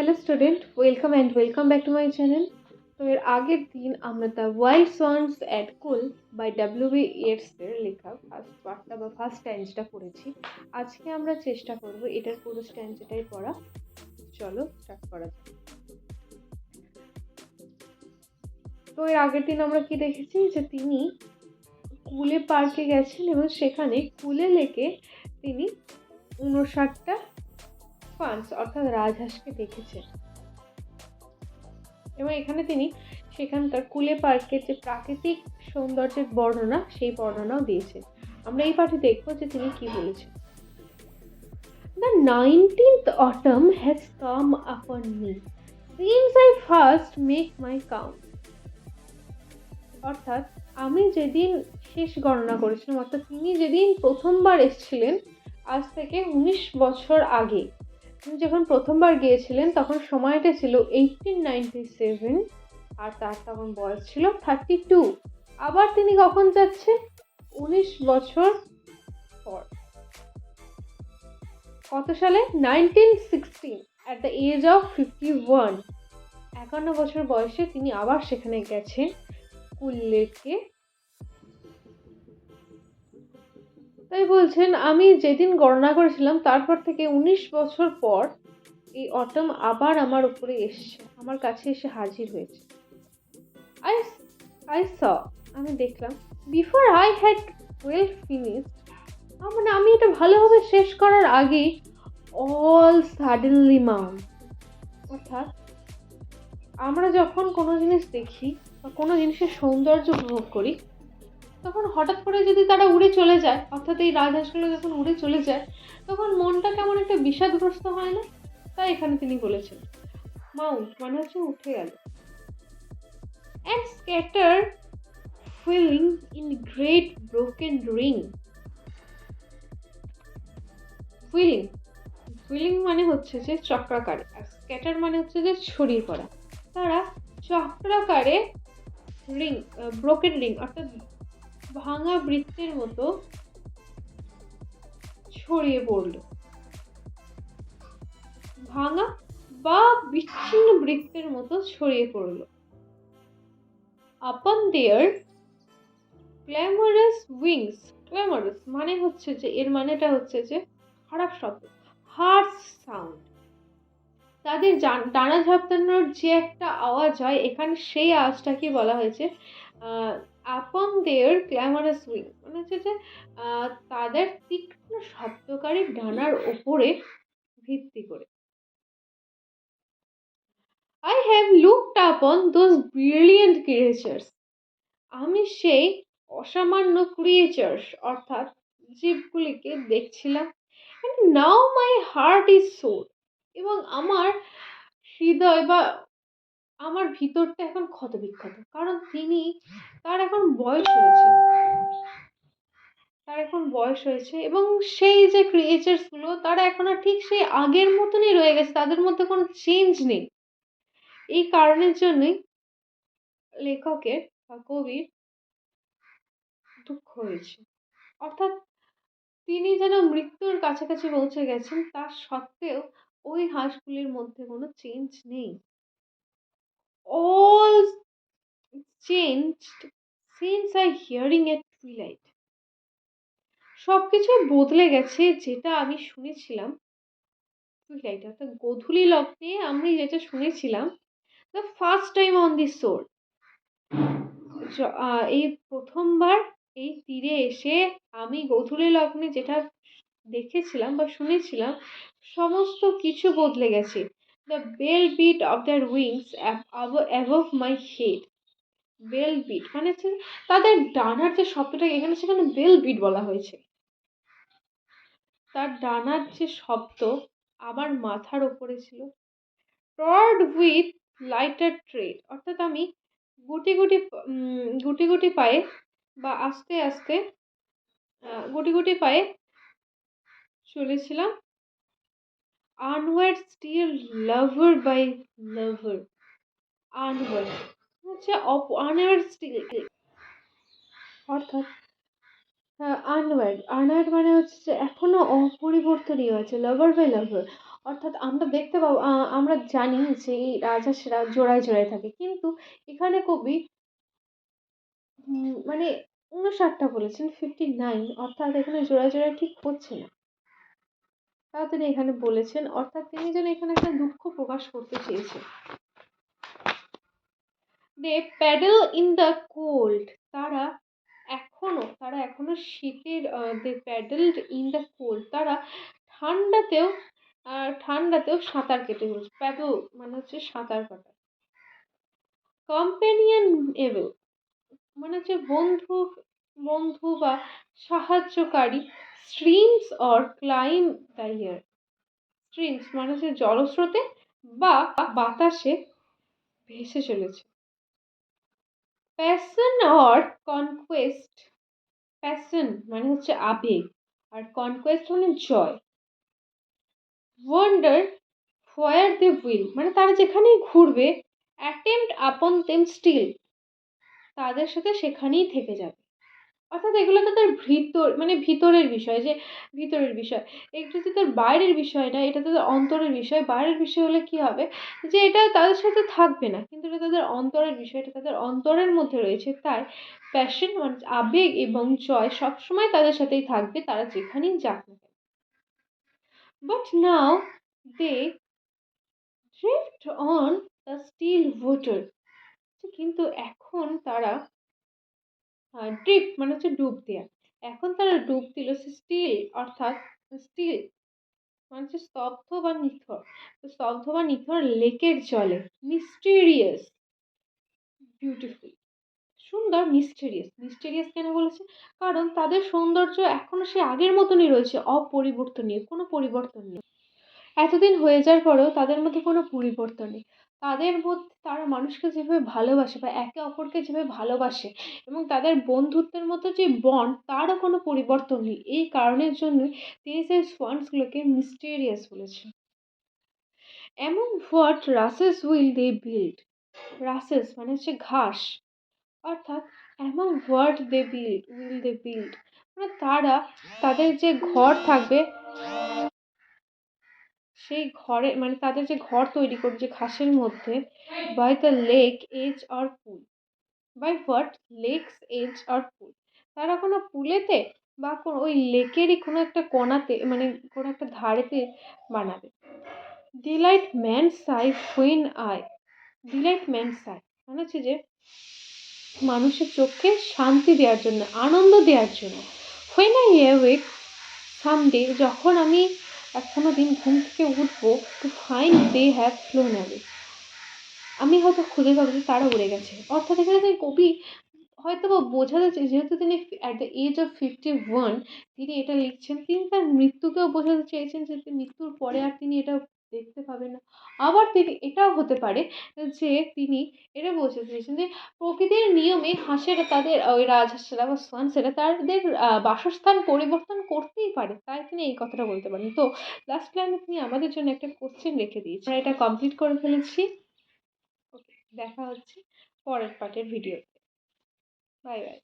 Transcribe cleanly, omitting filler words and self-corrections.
Hello student, welcome back to my channel. তো এর আগের দিন আমরা the wild swans at Coole by W B. ইয়েটসের লেখা ফার্স্ট পার্টটা বা ফার্স্ট স্ট্যান্জটা পড়েছি। আজকে আমরা চেষ্টা করব এটার পুরো স্ট্যান্জটাই পড়া। চলো স্টার্ট করা যাক। তো এর আগের দিন আমরা কি দেখেছি যে তিনি কুলে পার্কে গেছেন এবং সেখানে কুলে লেকে তিনি 59টা ফান্স অর্থাৎ রাজহাঁসকে দেখেছেন এবং এখানে তিনি সেখানকার কুলে পার্কের যে প্রাকৃতিক সৌন্দর্যের বর্ণনা সেই বর্ণনাও দিয়েছেন। আমরা এই পাঠে দেখবো যে তিনি কি বলেছেন। The 19th autumn has come upon me since I first make my count. অর্থাৎ আমি যেদিন শেষ গণনা করেছিলাম, অর্থাৎ তিনি যেদিন প্রথমবার এসেছিলেন আজ থেকে 19 বছর আগে, তিনি যখন প্রথমবার গিয়েছিলেন তখন সময়টা ছিল 1897 আর তার তখন বয়স ছিল 32। আবার তিনি কখন যাচ্ছেন? 19 বছর পর। কত সালে? 1916 at the age of 51। 51 বছর বয়সে তিনি আবার সেখানে গেছেন কুল লেকে। তাই বলছেন আমি যেদিন গণনা করেছিলাম তারপর থেকে 19 বছর পর এই অটম আবার আমার উপরে এসছে, আমার কাছে এসে হাজির হয়েছে। I saw, আমি দেখলাম, before I had well finished, মানে আমি এটা ভালোভাবে শেষ করার আগেই all suddenly mount, অর্থাৎ আমরা যখন কোনো জিনিস দেখি বা কোনো জিনিসের সৌন্দর্য উপভোগ করি তখন হঠাৎ করে যদি তারা উড়ে চলে যায়, অর্থাৎ এই রাজহাঁসগুলো যখন উড়ে চলে যায় তখন মনটা কেমন একটা বিষাদগ্রস্ত হয় না? তাই এখানে তিনি বলেছেন মাউন্ট মানে হচ্ছে উঠে গেল। And scatter filling in great broken ring. Filling মানে হচ্ছে যে চক্রাকারে, আর স্ক্যাটার মানে হচ্ছে যে ছড়িয়ে পড়া। তারা চক্রাকারে ব্রোকেন রিং অর্থাৎ ভাঙা বৃত্তের মতো ছড়িয়ে পড়ল। ভাঙা বা বিচ্ছিন্ন বৃত্তের মতো ছড়িয়ে পড়ল। Upon their clamorous wings, clamorous মানে হচ্ছে যে এর মানেটা হচ্ছে যে খারাপ শব্দ, harsh sound। তাদের ডানা ঝাপটানোর যে একটা আওয়াজ হয় এখানে সেই আওয়াজটাকে বলা হয়েছে upon their clamorous wings, মানে হচ্ছে যে তাদের তীক্ষ্ণ শব্দকারী ডানার ওপরে ভিত্তি করে। I have looked upon those brilliant creatures, আমি সেই অসামান্য ক্রিয়েচার্স অর্থাৎ জীবগুলিকে দেখছিলাম। and now my heart is sore, এবং আমার হৃদয় বা আমার ভিতরটা এখন ক্ষতবিক্ষত, কারণ তার এখন বয়স হয়েছে এবং সেই যে ক্রিয়েচার্স গুলো তারা এখন আর ঠিক সেই আগের মতনই রয়ে গেছে, তাদের মধ্যে কোনো চেঞ্জ নেই। এই কারণের জন্যই লেখকের বা কবির দুঃখ হয়েছে, অর্থাৎ তিনি যেন মৃত্যুর কাছাকাছি পৌঁছে গেছেন, তার সত্ত্বেও ওই হাঁসগুলির মধ্যে কোনো চেঞ্জ নেই। All changed since I hearing at twilight, সবকিছু বদলে গেছে যেটা আমি শুনেছিলাম টুইলাইট অর্থাৎ গোধূলি লগ্নে আমি যেটা শুনেছিলাম the first time on this shore, এই প্রথমবার এই তীরে এসে আমি গোধূলি লগ্নে যেটা দেখেছিলাম বা শুনেছিলাম সমস্ত কিছু বদলে গেছে। The bell beat of their wings above my head. Bell beat মানে হচ্ছে তাদের ডানার যে শব্দটাকে এখানে সেখানে বেল বিট বলা হয়েছে। তার ডানার যে শব্দ আমার মাথার ওপরে ছিল। Trod with lighter tread, অর্থাৎ আমি গুটি গুটি পায়ে বা আস্তে আস্তে গুটি গুটি পায়ে চলেছিলাম। Onward still, lover by lover. Onward হচ্ছে onward still, অর্থাৎ আনওয়ার্ড মানে হচ্ছে যে এখনো অপরিবর্তনীয় আছে, লাভার বাই লাভার অর্থাৎ আমরা দেখতে পাবো, আমরা জানি যে এই রাজহাঁসেরা জোড়ায় জোড়ায় থাকে, কিন্তু এখানে কবি মানে 59টা বলেছেন, 59, অর্থাৎ এখানে জোড়ায় জোড়ায় ঠিক হচ্ছে না। তাও তিনি এখানে বলেছেন, অর্থাৎ তিনি যেন এখানে একটা দুঃখ প্রকাশ করতে চেয়েছেন। দে প্যাডেল ইন দ্য কোল্ড, তারা এখনো শীতের, দে প্যাডেলড ইন দ্য কোল্ড, তারা ঠান্ডাতেও ঠান্ডাতেও সাঁতার কেটে বলছে। প্যাডেল মানে হচ্ছে সাঁতার কাটা। কম্পেনিয়ন এবেল মানে হচ্ছে বন্ধু, বন্ধু বা সাহায্যকারী। Streams or climb the air, streams মানে হচ্ছে জলস্রোতে বা বাতাসে ভেসে চলেছে। প্যাশন অর কনকোয়েস্ট, প্যাশন মানে হচ্ছে আবেগ, আর কনকোয়েস্ট মানে জয়। ওয়ান্ডার হোয়ার দে উইল মানে তারা যেখানেই ঘুরবে। অ্যাটেম্প্ট আপন দেম স্টিল, তাদের সাথে সেখানেই থেকে যাবে। অর্থাৎ এগুলো তাদের মানে ভিতরের বিষয়, যে ভিতরের বিষয়। একটু যে তার বাইরের বিষয় না, এটা তাদের অন্তরের বিষয়। বাইরের বিষয় হলে কি হবে, যে এটা তাদের সাথে থাকবে না, কিন্তু এটা তাদের অন্তরের বিষয়, এটা তাদের অন্তরের মধ্যে রয়েছে। তাই প্যাশন মানে আবেগ এবং জয় সবসময় তাদের সাথেই থাকবে, তারা যেখানেই যাক না কেন। But now they drift on the still water, কিন্তু এখন তারা ড্রিফট মানে হচ্ছে ডুব দেয়া, এখন তারা ডুব দিল স্টিল, অর্থাৎ স্টিল মানে হচ্ছে স্তব্ধ বা নিথর। তো স্তব্ধ বা নিথর লেকের জলে। মিস্টিরিয়াস, বিউটিফুল, সুন্দর। মিস্টেরিয়াস, মিস্টেরিয়াস কেন বলেছে, কারণ তাদের সৌন্দর্য এখনো সে আগের মতনই রয়েছে, অপরিবর্তনীয়, কোনো পরিবর্তন নেই। এতদিন হয়ে যাওয়ার পরেও তাদের মধ্যে কোনো পরিবর্তন নেই। তাদের মধ্যে তারা মানুষকে যেভাবে ভালোবাসে বা একে অপরকে যেভাবে ভালোবাসে, এবং তাদের বন্ধুত্বের মতো যে বন্ড, তারও কোনো পরিবর্তন নেই। এই কারণের জন্যই তিনি সেই সোয়ান্সগুলোকে মিস্টেরিয়াস বলেছেন। এমন what rushes will they build, rushes মানে হচ্ছে ঘাস, অর্থাৎ এমন what they build will they build মানে তারা তাদের যে ঘর থাকবে, সেই ঘরে মানে তাদের যে ঘর তৈরি করবে যে ঘাসের মধ্যে। By the lake edge or pool, by what lakes edge or pool, তারা কোনো পুলেতে বা ওই লেকেরই কোনো একটা কোণাতে মানে কোনো একটা ধারেতে বানাবে। Deloitte man Sai when I, Deloitte man সাই মানে হচ্ছে যে মানুষের চোখকে শান্তি দেওয়ার জন্য, আনন্দ দেওয়ার জন্য। হুইন আই অ্যাওয়েক সামডে, যখন আমি কোনো দিন ঘুম থেকে উঠবো, to find they have flown away, আমি হয়তো খুঁজে পাবো যে তারা উড়ে গেছে। অর্থাৎ এখানে যে কবি হয়তো বা বোঝা যাচ্ছে, যেহেতু তিনি অ্যাট দ্য এজ অফ 51 তিনি এটা লিখছেন, তিনি তার মৃত্যুকেও বোঝাতে চেয়েছেন যে মৃত্যুর পরে আর তিনি এটা দেখতে পাবেন না। আবার তিনি এটাও হতে পারে যে তিনি এটা বোঝাতে চেয়েছেন যে প্রকৃতির নিয়মে হাঁসেরা তাদের ওই রাজহাঁসেরা বা সোয়ানসেরা তাদের বাসস্থান পরিবর্তন করতেই পারে, তাই তিনি এই কথাটা বলতে পারেন। তো লাস্ট লাইনে তিনি আমাদের জন্য একটা কোশ্চেন রেখে দিয়েছেন, আমরা এটা কমপ্লিট করে ফেলেছি। ওকে, দেখা হচ্ছে পরের পার্টের ভিডিওতে। Bye bye.